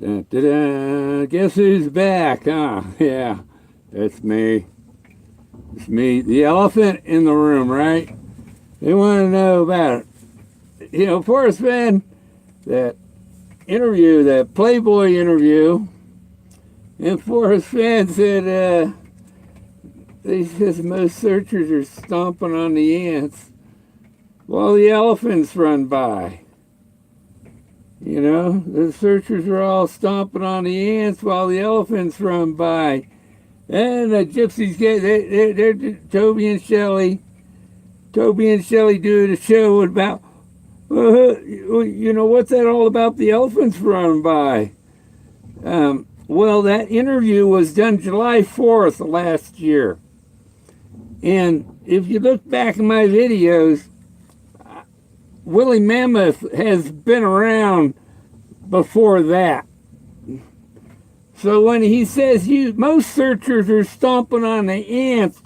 Dun, dun, dun. Guess who's back, huh? Yeah, that's me. It's me. The elephant in the room, right? They want to know about it. Forrest Fenn, that interview, that Playboy interview, and Forrest Fenn said, he says most searchers are stomping on the ants while the elephants run by. The searchers are all stomping on the ants while the elephants run by. And the gypsies get they're Toby and Shelly doing a show about what's that all about the elephants running by. Well, that interview was done July 4th last year, and if you look back in my videos, Willie Mammoth has been around before that. So when he says most searchers are stomping on the ants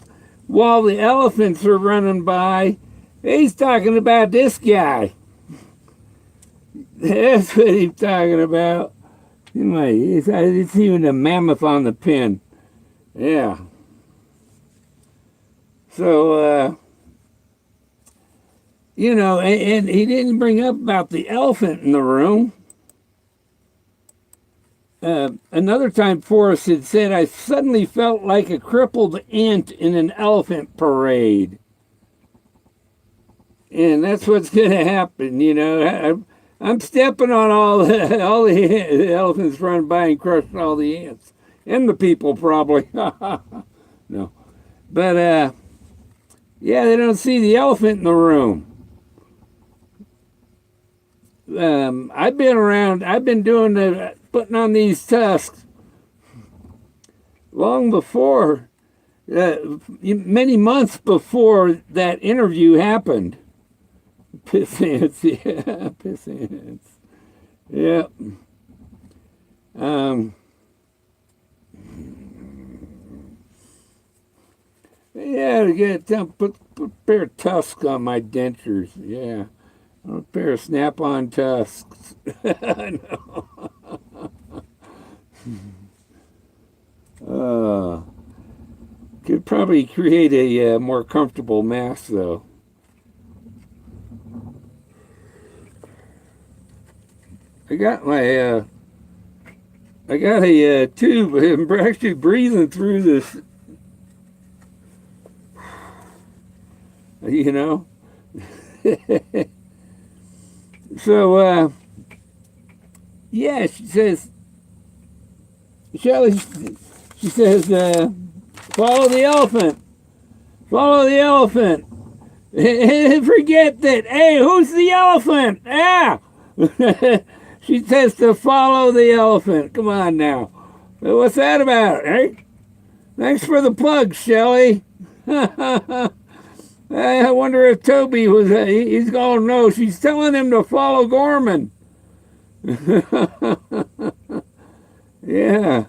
while the elephants are running by, he's talking about this guy. That's what he's talking about. It's even a mammoth on the pin. Yeah. So, and he didn't bring up about the elephant in the room. Another time Forrest had said, I suddenly felt like a crippled ant in an elephant parade. And that's what's going to happen, I'm stepping on all the elephants running by and crushing all the ants. And the people, probably. No. But, yeah, they don't see the elephant in the room. I've been doing putting on these tusks long before, many months before that interview happened. Piss ants, yeah, piss ants. Yeah. Yeah, to get put a pair of tusks on my dentures. Yeah. A pair of snap-on tusks. No. Could probably create a more comfortable mask, though. I got a tube. I'm actually breathing through this. So, yeah, she says, Shelly, she says, follow the elephant. Follow the elephant. And forget that, hey, who's the elephant? Ah! She says to follow the elephant. Come on now. What's that about, eh? Thanks for the plug, Shelly. I wonder if Toby was, he's going to know. She's telling him to follow Gorman. Yeah.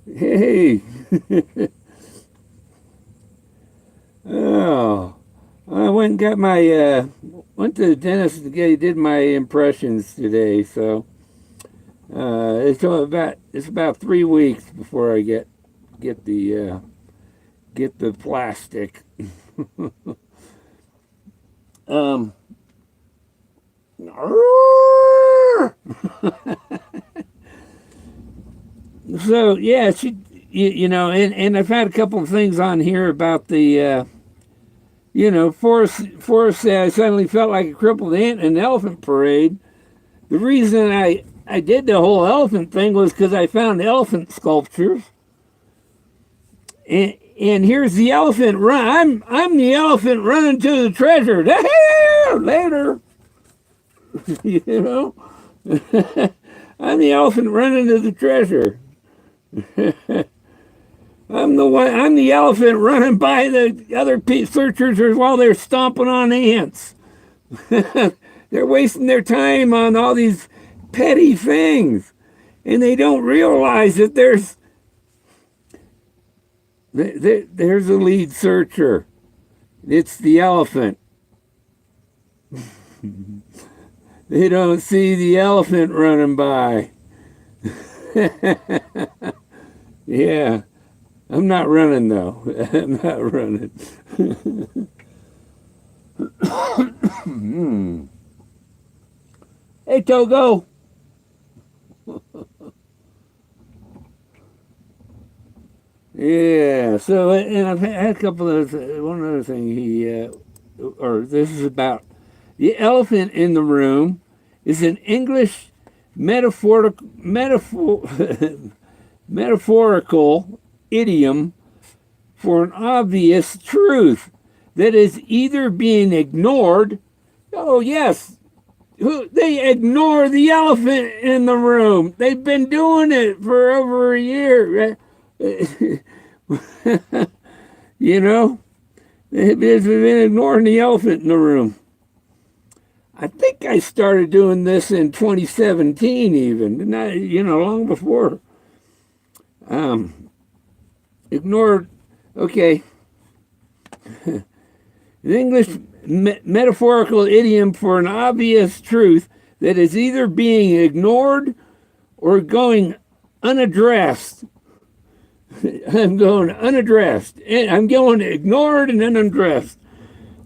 Hey. Oh. I went and got went to the dentist to did my impressions today, so it's about 3 weeks before I get the plastic. So yeah, and I've had a couple of things on here about the Forrest said I suddenly felt like a crippled ant in an elephant parade. The reason I did the whole elephant thing was because I found elephant sculptures. And here's the elephant run. I'm the elephant running to the treasure. Later. I'm the elephant running to the treasure. I'm the elephant running by the other searchers while they're stomping on ants. They're wasting their time on all these petty things, and they don't realize that there's a lead searcher. It's the elephant. They don't see the elephant running by. Yeah, I'm not running though. I'm not running. Hey, Togo. Yeah. So, and I've had a couple of one other thing. Or this is about the elephant in the room is an English metaphorical idiom for an obvious truth that is either being ignored. Oh, yes, they ignore the elephant in the room. They've been doing it for over a year. You know, they've been ignoring the elephant in the room. I think I started doing this in 2017, even, not, long before. Ignored. Okay. An English metaphorical idiom for an obvious truth that is either being ignored or going unaddressed. I'm going unaddressed. I'm going ignored and unaddressed.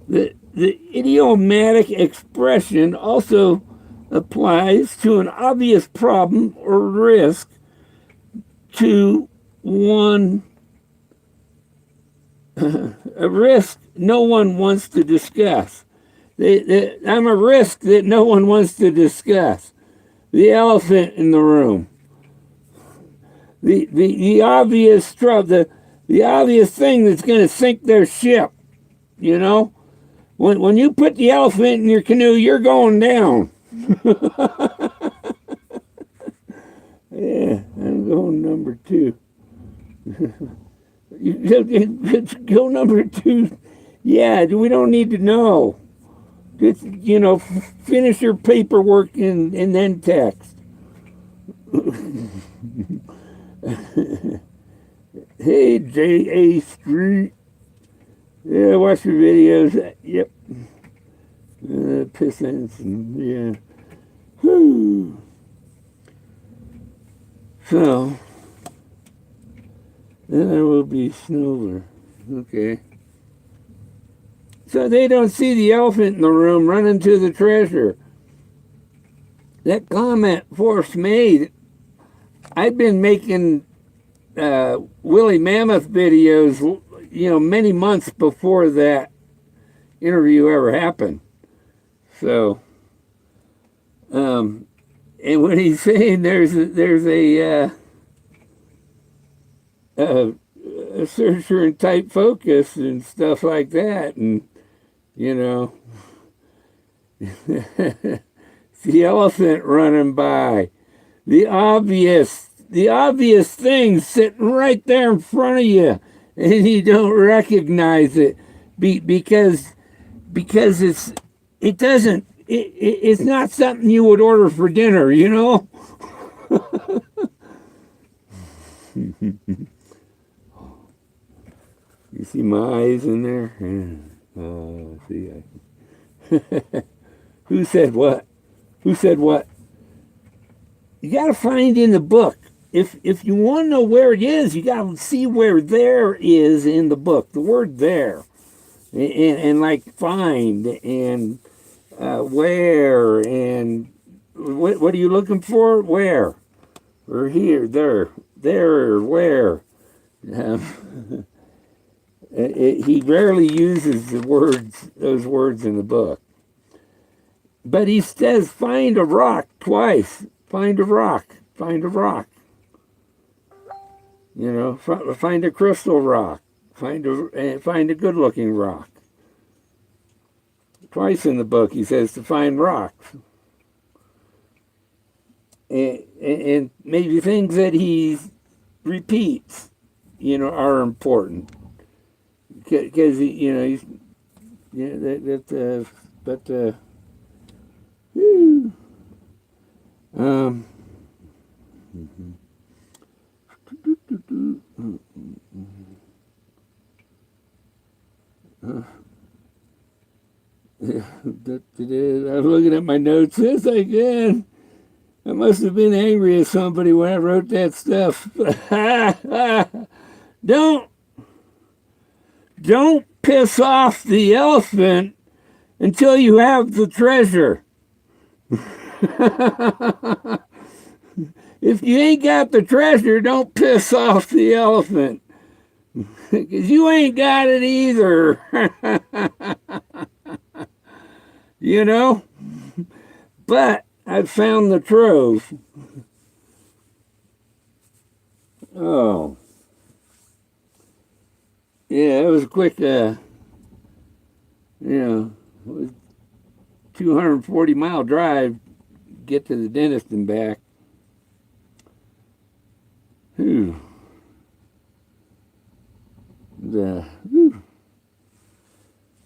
The idiomatic expression also applies to an obvious problem or risk to one a risk no one wants to discuss. I'm a risk that no one wants to discuss. The elephant in the room. The obvious trouble, the obvious thing that's going to sink their ship. You know, when you put the elephant in your canoe, you're going down. Yeah, I'm going number 2. Go number 2. Yeah, we don't need to know. Just, finish your paperwork and then text. Hey, J.A. Street. Yeah, watch your videos. Yep. Pissants and, yeah. Whew. So, then there will be Snover. Okay. So they don't see the elephant in the room running to the treasure. That comment Forrest made, I've been making woolly mammoth videos, many months before that interview ever happened. So, and when he's saying there's a searcher and type focus and stuff like that, and the elephant running by, the obvious thing sitting right there in front of you, and you don't recognize it because it's not something you would order for dinner, You see my eyes in there? See. Who said what? Who said what? You got to find in the book. If you want to know where it is, you got to see where there is in the book. The word there. And like find and where and what are you looking for? Where? Or here, there, where. He rarely uses those words in the book. But he says, find a rock twice. Find a rock. Find a rock. Find a crystal rock. Find a good-looking rock. Twice in the book he says to find rocks. And maybe things that he repeats, are important. Because he's I'm looking at my notes as I can. I must have been angry at somebody when I wrote that stuff. don't don't piss off the elephant until you have the treasure. If you ain't got the treasure, don't piss off the elephant. Because you ain't got it either. You know? But I found the trove. Oh. Yeah, it was a quick, it was 240-mile drive, get to the dentist and back. Whew.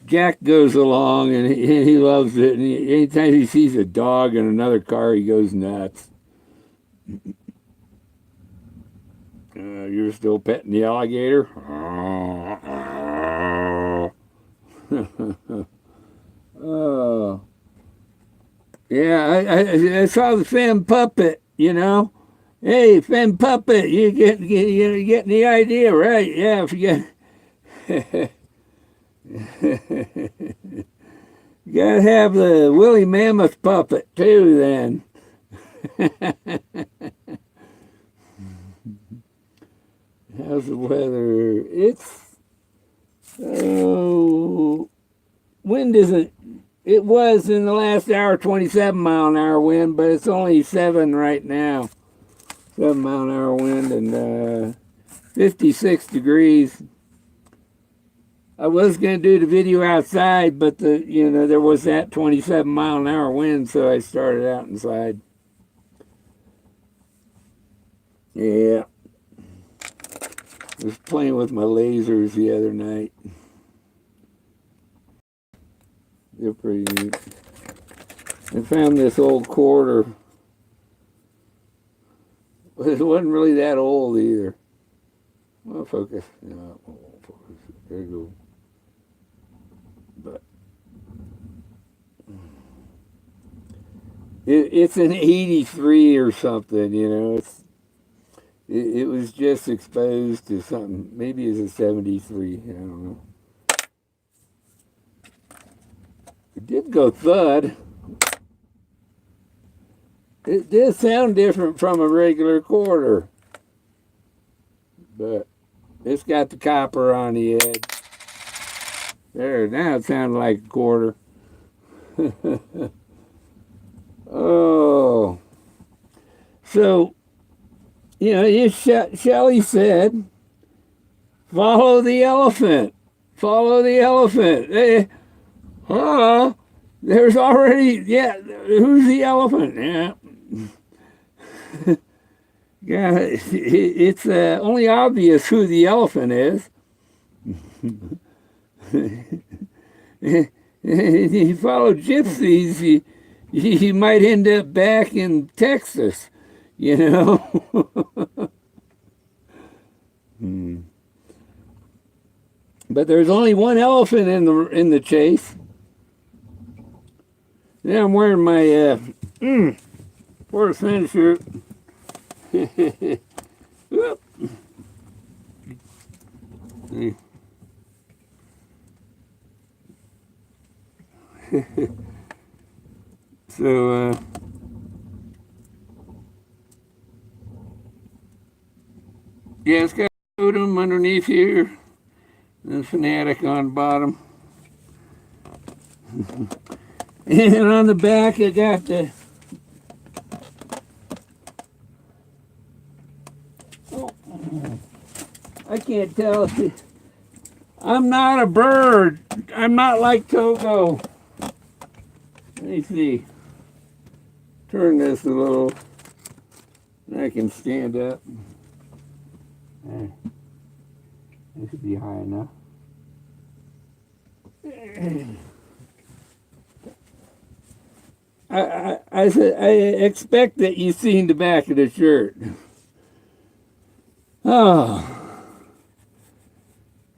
Jack goes along and he loves it. And anytime he sees a dog in another car, he goes nuts. You're still petting the alligator? Oh. Yeah, I saw the Fenn puppet, you know. Hey, Fenn puppet, you're getting the idea, right? Yeah, if you get... You gotta have the woolly mammoth puppet too, then. How's the weather? It's wind isn't. It was in the last hour 27-mile-an-hour wind, but it's only 7 right now. 7-mile-an-hour wind and 56 degrees. I was going to do the video outside, but there was that 27-mile-an-hour wind, so I started out inside. Yeah. I was playing with my lasers the other night. They're pretty neat. I found this old quarter. It wasn't really that old either. Well, focus. No, focus. There you go. But it's an 83 or something, you know. It was just exposed to something. Maybe it's a 73. I don't know. It did go thud. It did sound different from a regular quarter, but it's got the copper on the edge. There, now it sounded like a quarter. Oh. So, Shelly said, follow the elephant. Follow the elephant. There's already, who's the elephant? Yeah. Yeah, it's only obvious who the elephant is. If you follow gypsies, you might end up back in Texas, you know. But there's only one elephant in the chase. Yeah, I'm wearing my Forrest Fenn shirt. So, it's got totem underneath here, and fanatic on bottom. And on the back, I got the I can't tell if I'm not a bird. I'm not like Togo. Let me see. Turn this a little. I can stand up. This should be high enough. I expect that you've seen the back of the shirt. Oh.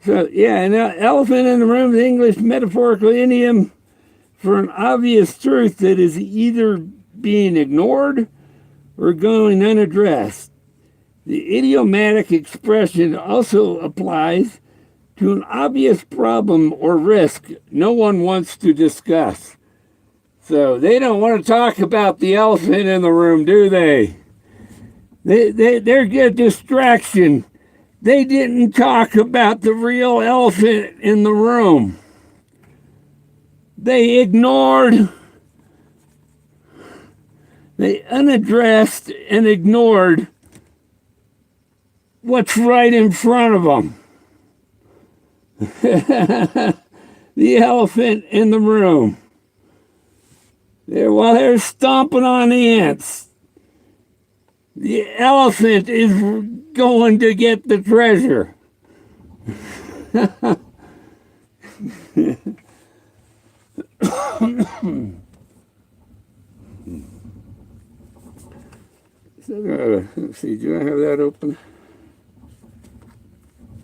So, an elephant in the room is English metaphorical idiom for an obvious truth that is either being ignored or going unaddressed. The idiomatic expression also applies to an obvious problem or risk no one wants to discuss. So they don't want to talk about the elephant in the room, do they? They're a distraction. They didn't talk about the real elephant in the room. They unaddressed and ignored what's right in front of them. The elephant in the room. While they're stomping on ants, the elephant is going to get the treasure. So, let's see, do I have that open?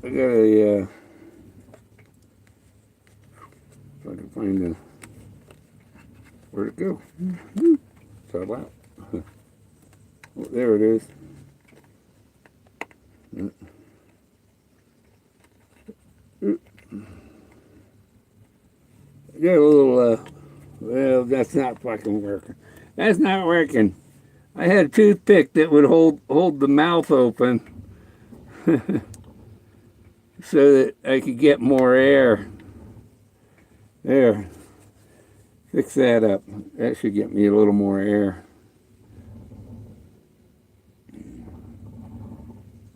I got a, if I can find the, where'd it go? Fell out. Oh, there it is. I got a little, well, that's not fucking working. That's not working. I had a toothpick that would hold the mouth open so that I could get more air. There. Fix that up. That should get me a little more air.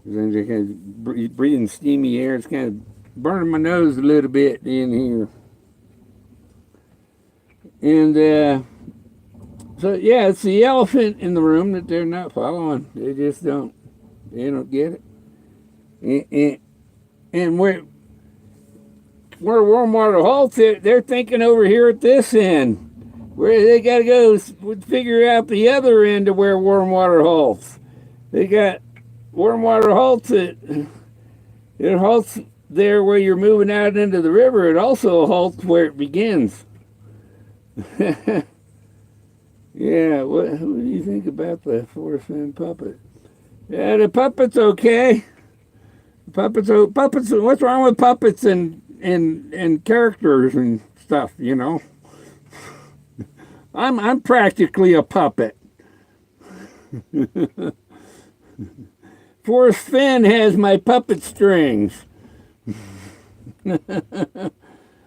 Then just kind of breathing steamy air. It's kind of burning my nose a little bit in here. And so yeah, it's the elephant in the room that they're not following. They just don't. They don't get it. And where warm water halts, they're thinking over here at this end, where they got to go figure out the other end of where warm water halts. They got warm water halts. It halts there where you're moving out into the river. It also halts where it begins. Yeah, what do you think about the Forrest Fenn puppet? Yeah, the puppet's okay. Puppets. What's wrong with puppets and characters and stuff? You know, I'm practically a puppet. Forrest Fenn has my puppet strings.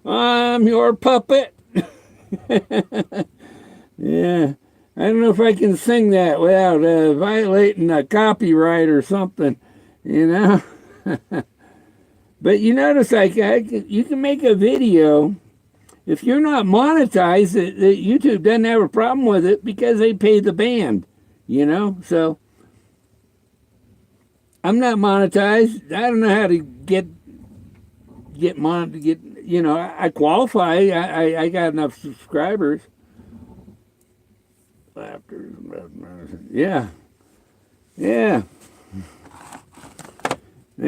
I'm your puppet. Yeah, I don't know if I can sing that without violating a copyright or something, you know. But you notice, you can make a video if you're not monetized. That YouTube doesn't have a problem with it because they pay the band, you know. So I'm not monetized. I don't know how to get you know. I qualify. I got enough subscribers. Yeah. They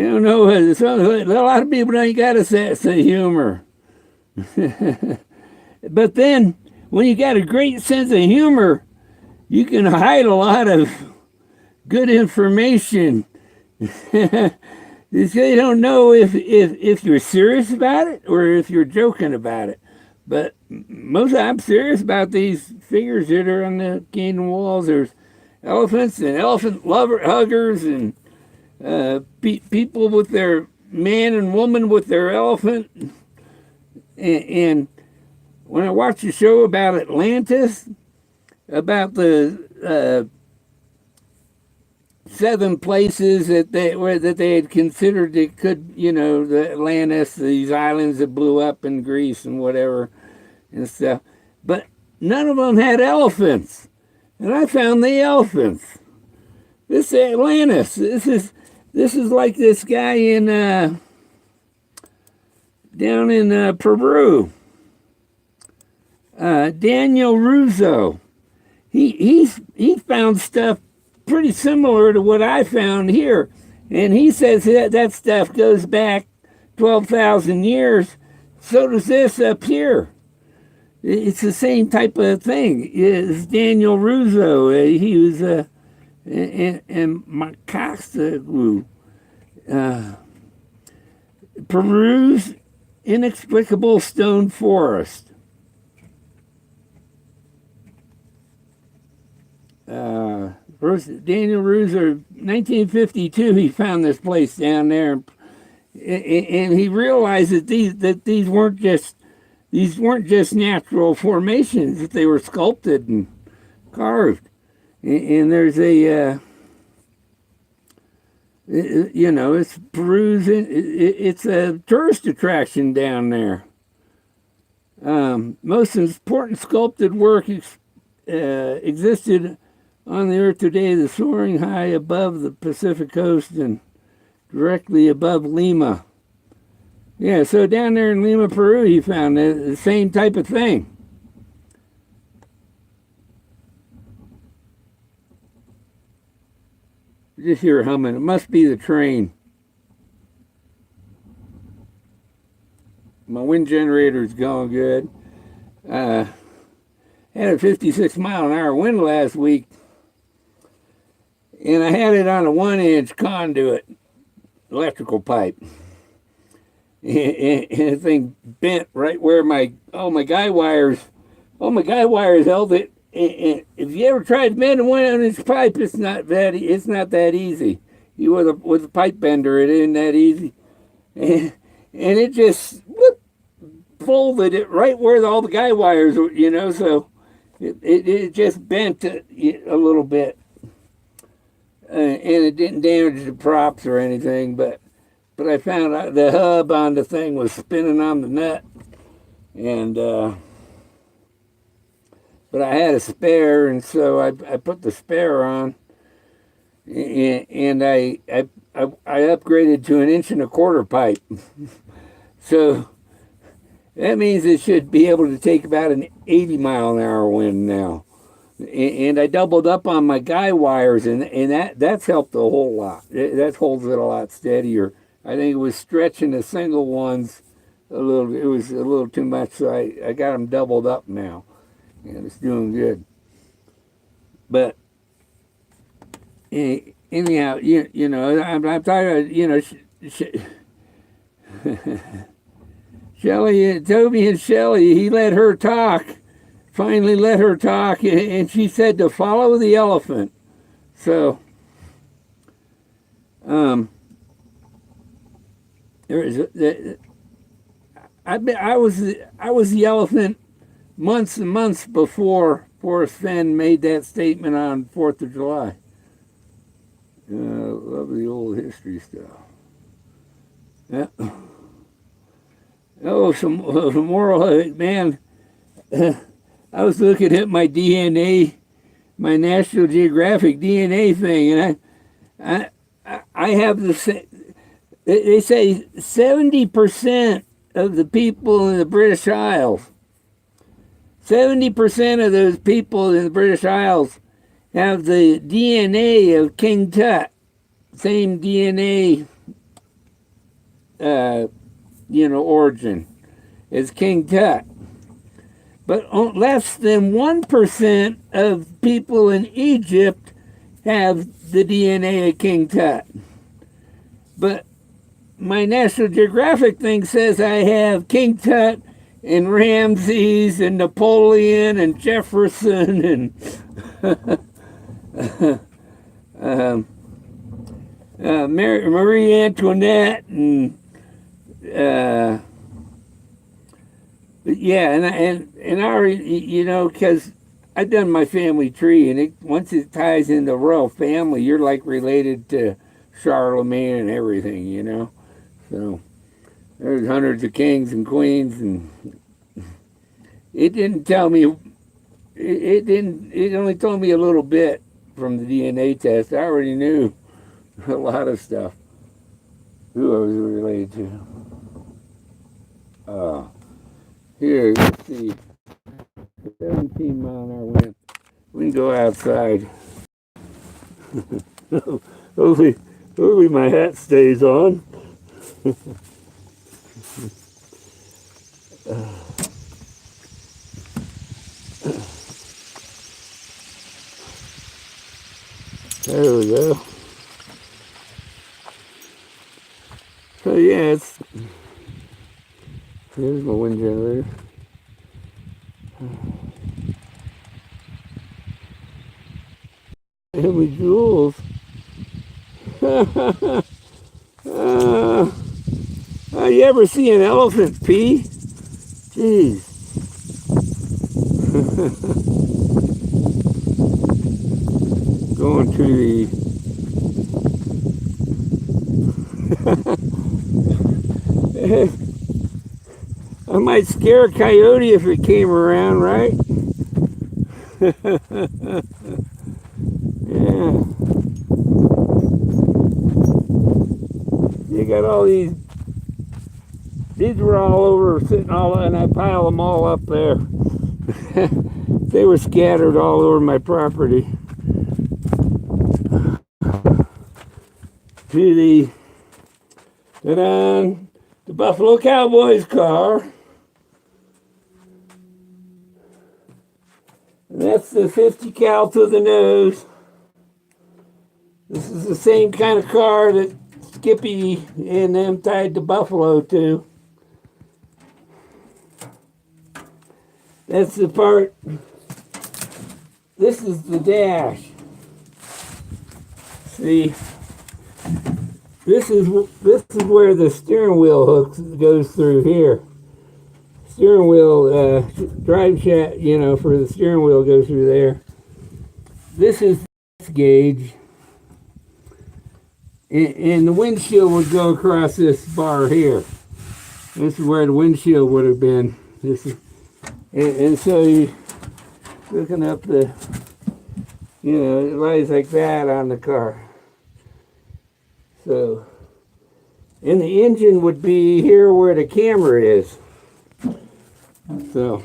don't know. A lot of people ain't got a sense of humor. But then, when you got a great sense of humor, you can hide a lot of good information. They don't know if you're serious about it or if you're joking about it. But I'm serious about these figures that are on the canyon walls. There's elephants and elephant huggers and people with their man and woman with their elephant. And when I watched the show about Atlantis, about the 7 places that they had considered it could, you know, the Atlantis, these islands that blew up in Greece and whatever and stuff, but none of them had elephants, and I found the elephants. This Atlantis. This is like this guy in down in Peru, Daniel Russo. He found stuff pretty similar to what I found here, and he says that stuff goes back 12,000 years. So does this up here. It's the same type of thing. It's Daniel Russo. He was and Macaxaglu. Peru's inexplicable stone forest. First, Daniel Rooser, 1952, he found this place down there, and he realized that these weren't just natural formations; that they were sculpted and carved. And there's a it's Peru's. It's a tourist attraction down there. Most important sculpted work existed on the earth today, the soaring high above the Pacific coast and directly above Lima. Yeah, so down there in Lima, Peru, he found the same type of thing. Just hear humming. It must be the train. My wind generator's going good. Had a 56-mile-an-hour wind last week, and I had it on a 1-inch conduit electrical pipe. And the thing bent right where my guy wires held it. And if you ever tried to bend a 1-inch pipe, it's not that easy. With a pipe bender, it isn't that easy. And it just folded it right where all the guy wires were, so it just bent a little bit. And it didn't damage the props or anything, but I found out the hub on the thing was spinning on the nut, and but I had a spare, and so I put the spare on, and I upgraded to 1.25-inch pipe. So that means it should be able to take about an 80-mile-an-hour wind now. And I doubled up on my guy wires, and that's helped a whole lot. That holds it a lot steadier. I think it was stretching the single ones a little. It was a little too much, so I got them doubled up now, and it's doing good. But anyhow, I'm talking about, Shelly, Toby and Shelly. He let her talk. Finally let her talk, and she said to follow the elephant. So, I was the elephant months and months before Forrest Fenn made that statement on 4th of July. Love the old history stuff. Yeah. Oh, some moral, man. I was looking at my DNA, my National Geographic DNA thing, and I have the same. They say 70% of the people in the British Isles, 70% of those people in the British Isles have the DNA of King Tut, same DNA, origin as King Tut. But less than 1% of people in Egypt have the DNA of King Tut. But my National Geographic thing says I have King Tut and Ramses and Napoleon and Jefferson and Marie Antoinette and yeah, and I already, because I've done my family tree, and once it ties into the royal family, you're like related to Charlemagne and everything, So there's hundreds of kings and queens, and it didn't tell me. It only told me a little bit from the DNA test. I already knew a lot of stuff. Who I was related to. Here, let's see. 17-mile-an-hour wind. We can go outside. hopefully my hat stays on. There we go. So yeah, here's my wind generator. How many joules? You ever see an elephant pee? Jeez. Going to the I might scare a coyote if it came around, right? Yeah. You got all these were all over, sitting all, and I piled them all up there. They were scattered all over my property. To the Buffalo Cowboys car. And that's the 50 cal to the nose. This is the same kind of car that Skippy and them tied to Buffalo to. That's the part. This is the dash. See, this is where the steering wheel hook goes through here. Steering wheel, drive shaft, for the steering wheel goes through there. This is this gauge. And the windshield would go across this bar here. This is where the windshield would have been. This is, and so you looking up the, it lies like that on the car. So, and the engine would be here where the camera is. So,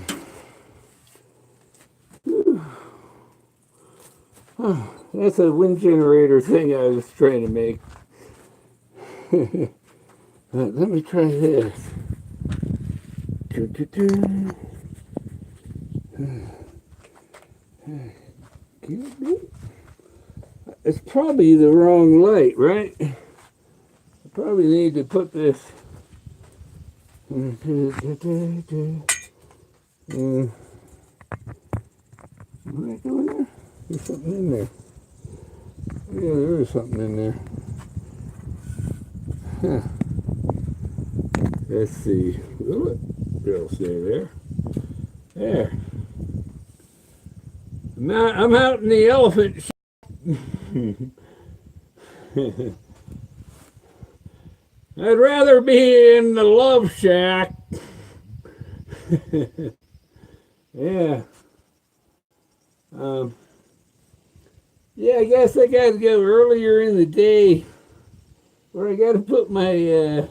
that's a wind generator thing I was trying to make. Let me try this. It's probably the wrong light, right? I probably need to put this. Am I doing there? There's something in there. Yeah, there is something in there. Huh. Let's see. Will it'll stay there. There. I'm out in the elephant. I'd rather be in the love shack. Yeah. Yeah, I guess I got to go earlier in the day where I got to put my, I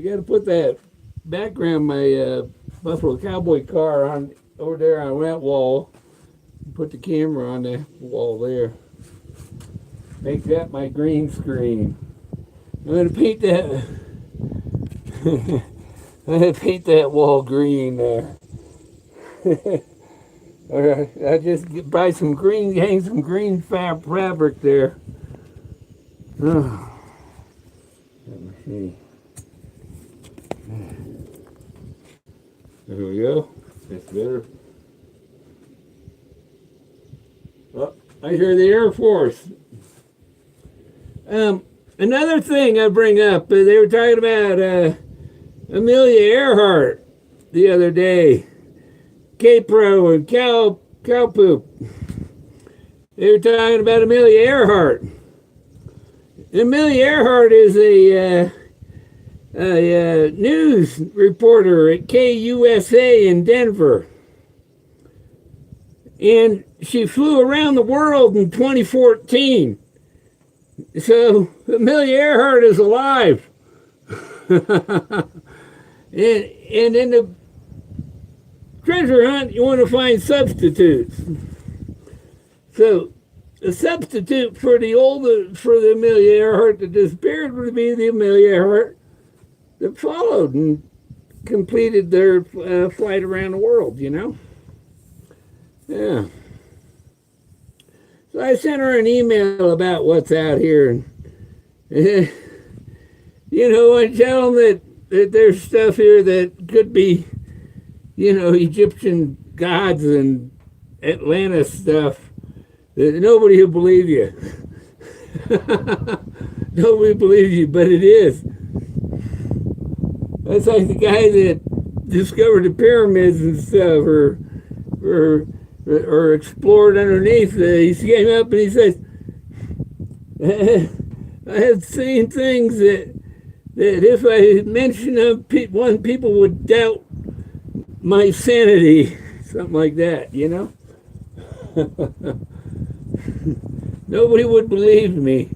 got to put that background, my Buffalo Cowboy car on over there on that wall. Put the camera on the wall there. Make that my green screen. I'm going to paint that. I'm going to paint that wall green there. Or I just buy some green, hang some green fabric there. Oh. Let me see. There we go. That's better. Oh, I hear the Air Force. Another thing I bring up, they were talking about Amelia Earhart the other day. K-Pro and cow poop. They were talking about Amelia Earhart. Amelia Earhart is a news reporter at KUSA in Denver. And she flew around the world in 2014. So Amelia Earhart is alive. and in the treasure hunt, you want to find substitutes. So a substitute for the Amelia Earhart that disappeared would be the Amelia Earhart that followed and completed their flight around the world, Yeah. So I sent her an email about what's out here, and I tell them that there's stuff here that could be, Egyptian gods and Atlantis stuff. That nobody will believe you. Nobody believes you, but it is. That's like the guy that discovered the pyramids and stuff, or explored underneath. He came up and he says, "I have seen things that if I mention them, people would doubt my sanity." Something like that, Nobody would believe me.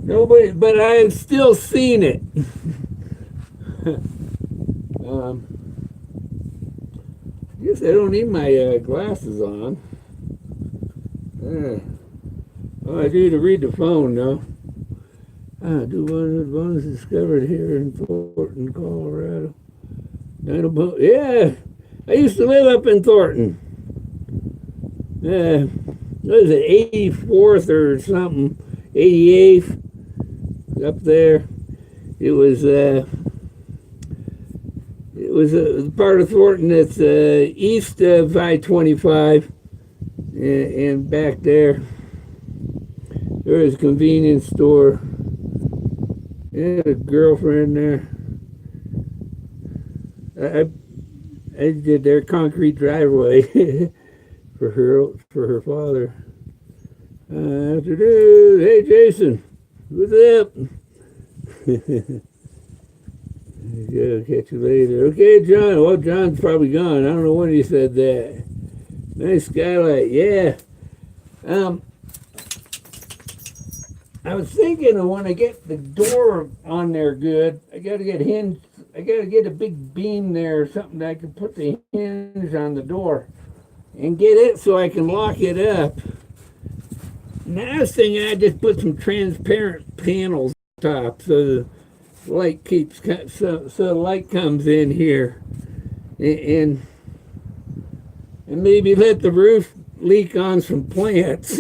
Nobody, but I have still seen it. I guess I don't need my glasses on. Oh, I do to read the phone, though. One is discovered here in Thornton, Colorado. Yeah, I used to live up in Thornton. What is it, 84th or something, 88th, up there. It was a part of Thornton that's east of I-25, and back there is a convenience store. Yeah, a girlfriend there. I did their concrete driveway for her father. Afternoon. Hey, Jason. What's up? I'll catch you later. Okay, John. Well, John's probably gone. I don't know when he said that. Nice skylight. Yeah. I was thinking of when I get the door on there good, I got to get hinged. I got to get a big beam there or something that I can put the hinge on the door and get it so I can lock it up. And the last thing, I just put some transparent panels on top so the light so the light comes in here, and maybe let the roof leak on some plants.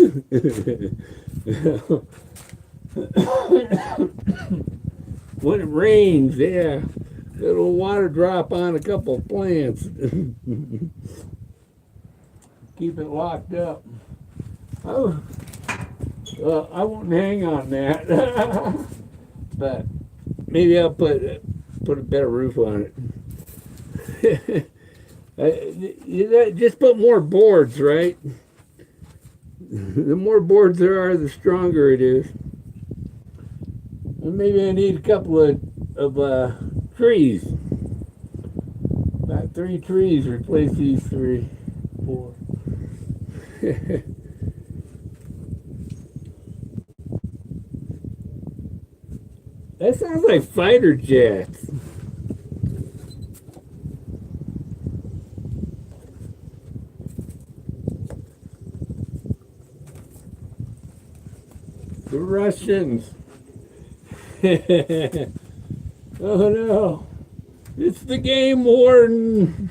When it rains, yeah, a little water drop on a couple of plants. Keep it locked up. Oh, I won't hang on that, but maybe I'll put a better roof on it. Just put more boards, right? The more boards there are, the stronger it is. And maybe I need a couple of trees. About 3 trees. Replace these 3, 4. That sounds like fighter jets. The Russians. Oh no, it's the game warden.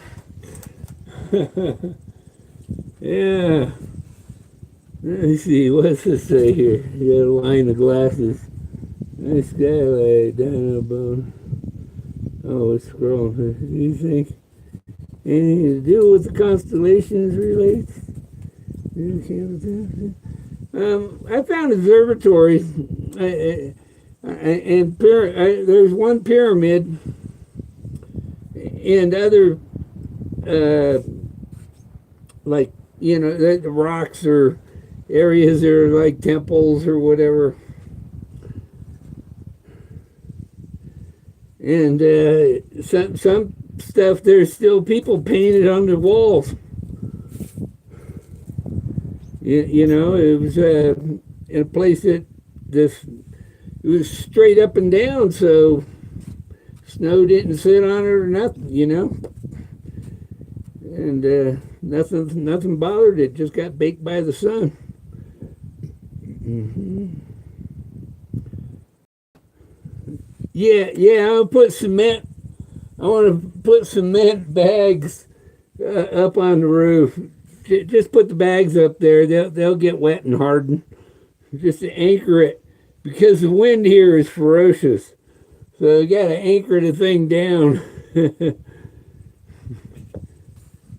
Yeah. Let me see, what's this say here? You got a line of glasses. Nice skylight down on the bone. Oh, it's scrolling. Do you think anything to do with the constellations relates? I found observatories, and there's one pyramid, and other, like, the rocks or areas that are like temples or whatever. And some stuff, there's still people painted on the walls. It was in a place that it was straight up and down, so snow didn't sit on it or nothing, and nothing bothered it. Just got baked by the sun. Yeah. I'll put cement. I want to put cement bags up on the roof just put the bags up there. They'll get wet and harden. Just to anchor it, because the wind here is ferocious. So you got to anchor the thing down.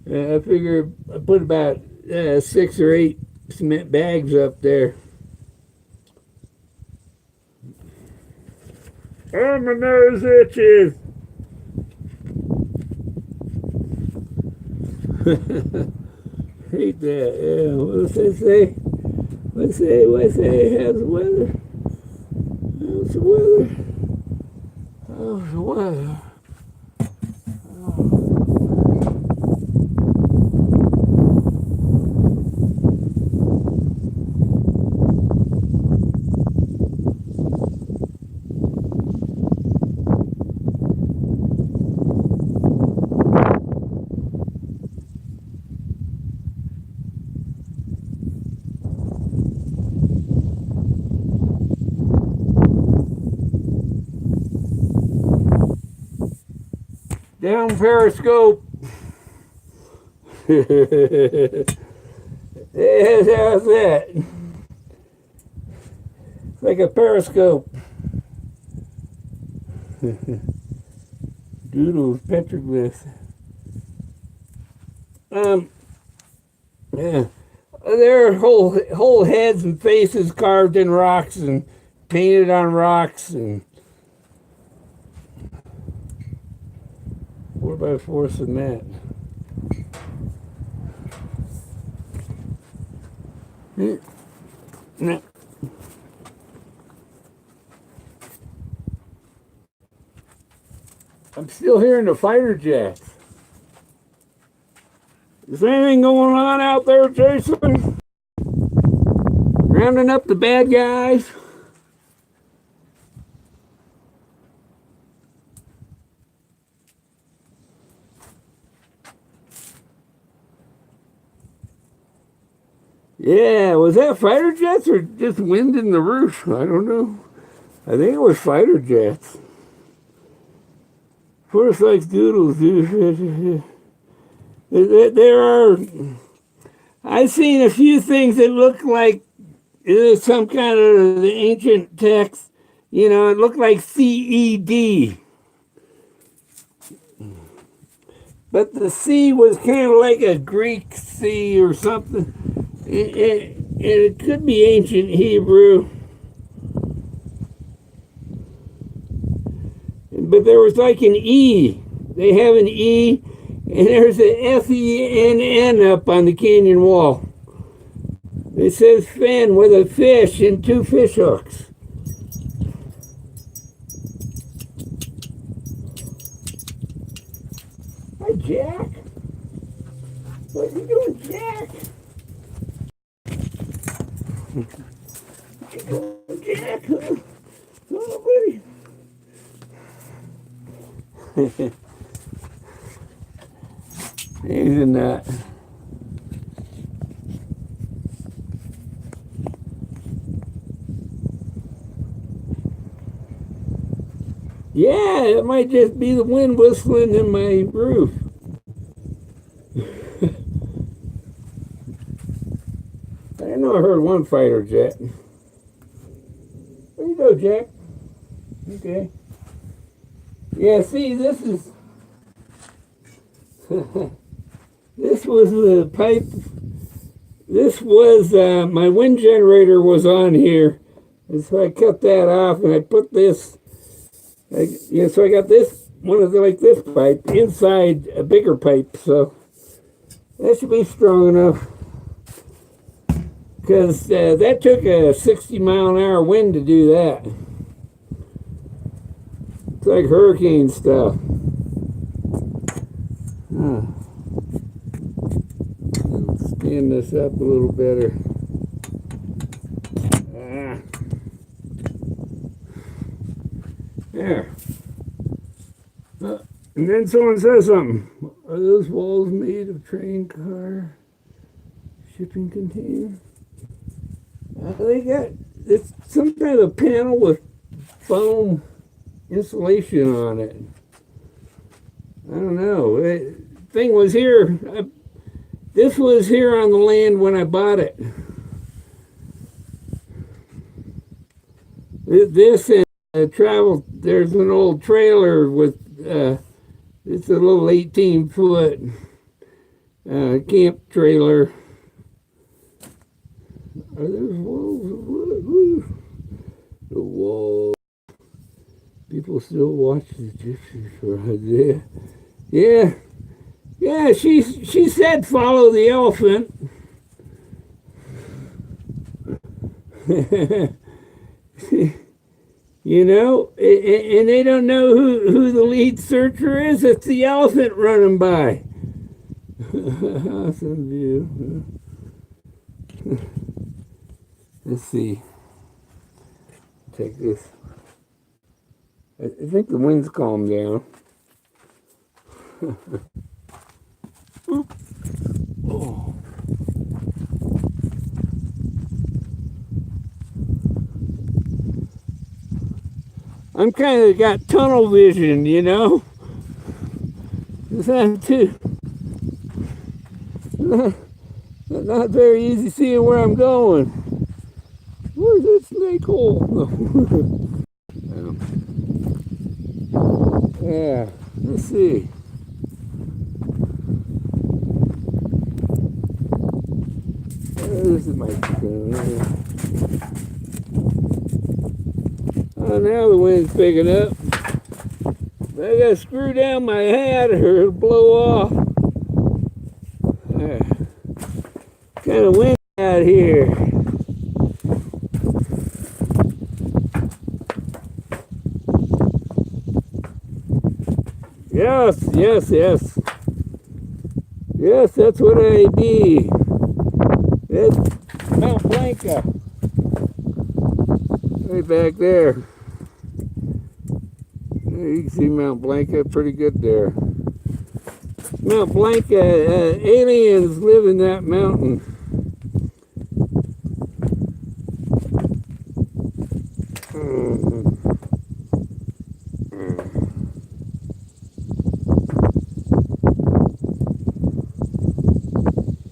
I figure I put about 6 or 8 cement bags up there. Oh, my nose itches. Hate that. Yeah, what's they say? What's they? How's the weather? How's the weather? How's the weather? Down periscope. Yes, how's that? It's like a periscope. Doodles, petroglyphs. Yeah. There are whole heads and faces carved in rocks and painted on rocks and 4x4 cement. No. I'm still hearing the fighter jets. Is there anything going on out there, Jason? Rounding up the bad guys? Yeah, was that fighter jets or just wind in the roof? I don't know. I think it was fighter jets. Forrest likes doodles, dude. There are, I've seen a few things that look like some kind of the ancient text. You know, it looked like CED. But the C was kind of like a Greek C or something. It could be ancient Hebrew. But there was like an E. They have an E, and there's an FENN up on the canyon wall. It says Fenn with a fish and 2 fish hooks. Hi, Jack. What are you doing, Jack? Jack, oh, buddy. He's a nut. Yeah, it might just be the wind whistling in my roof. I know I heard one fighter jet. There you go, Jack. Okay. Yeah, see, this is... this was the pipe. This was, my wind generator was on here. And so I cut that off and I put this... so I got this, one of the, like this pipe, inside a bigger pipe. So that should be strong enough. Because that took a 60-mile-an-hour wind to do that. It's like hurricane stuff. Stand this up a little better. There. And then someone says something. Are those walls made of train car shipping container? They got it's some kind of panel with foam insulation on it. I don't know. The thing was here. This was here on the land when I bought it. This and travel. There's an old trailer with it's a little 18-foot camp trailer. Are there wolves? The wall. People still watch the gypsies right there. Yeah. Yeah, she said follow the elephant. You know, and they don't know who the lead searcher is. It's the elephant running by. Awesome view. Let's see. Take this. I think the wind's calmed down. Oh. I'm kind of got tunnel vision, you know. It's not very easy seeing where I'm going. Where's that snake hole? Yeah, let's see. This is my. Oh, now the wind's picking up. I gotta screw down my hat or it'll blow off. Kind of wind out here. Yes. Yes, that's what I be. That's Mount Blanca. Right back there. You can see Mount Blanca pretty good there. Mount Blanca, aliens live in that mountain.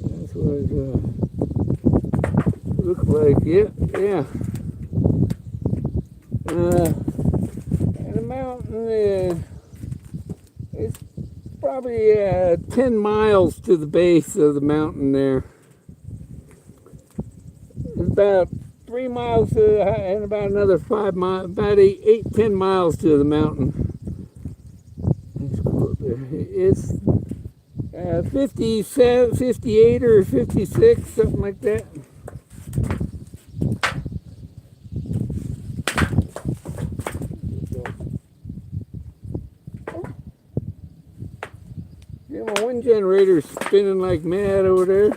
That's what it looks like. Yeah. And the mountain it's probably 10 miles to the base of the mountain there. It's about 3 miles and about another 5 miles, about 10 miles to the mountain. It's 57, 58 or 56, something like that. Yeah, my wind generator's spinning like mad over there.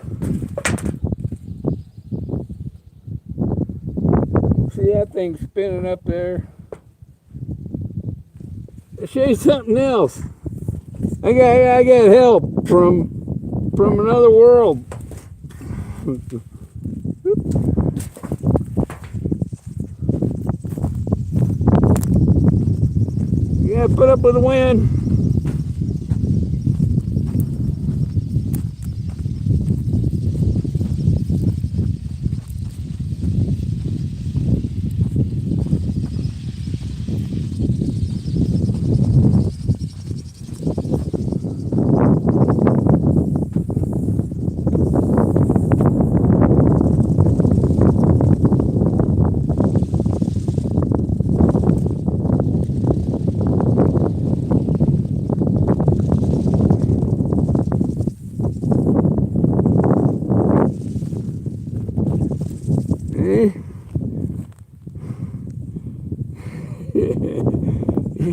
See that thing spinning up there? I'll show you something else. I got help from another world. You gotta put up with the wind.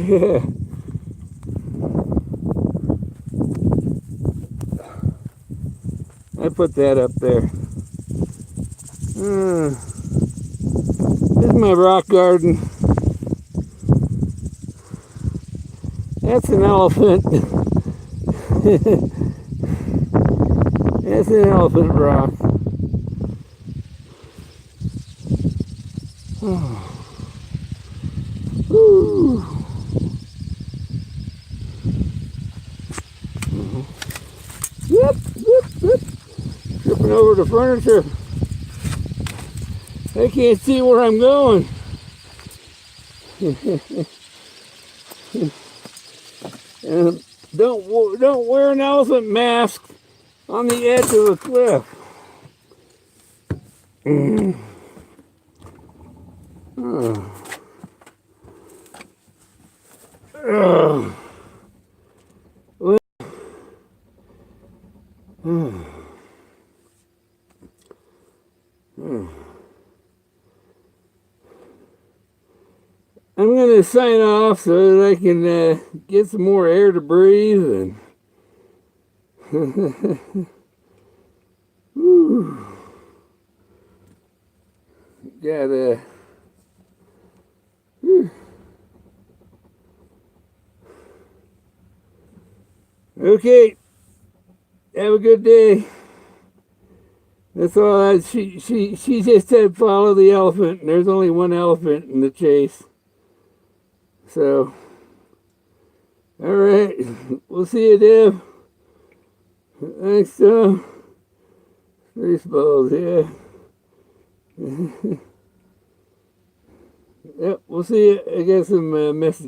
Yeah. I put that up there. This is my rock garden. That's an elephant. That's an elephant rock. Oh. Ooh. Yep. over the furniture. I can't see where I'm going. And don't wear an elephant mask on the edge of a cliff. I'm going to sign off so that I can get some more air to breathe and gotta okay, have a good day. That's all. She just said follow the elephant, and there's only one elephant in the chase. So, all right, we'll see you, Deb. Thanks, Tom. Baseballs, yeah. Yep, we'll see you. I got some messages.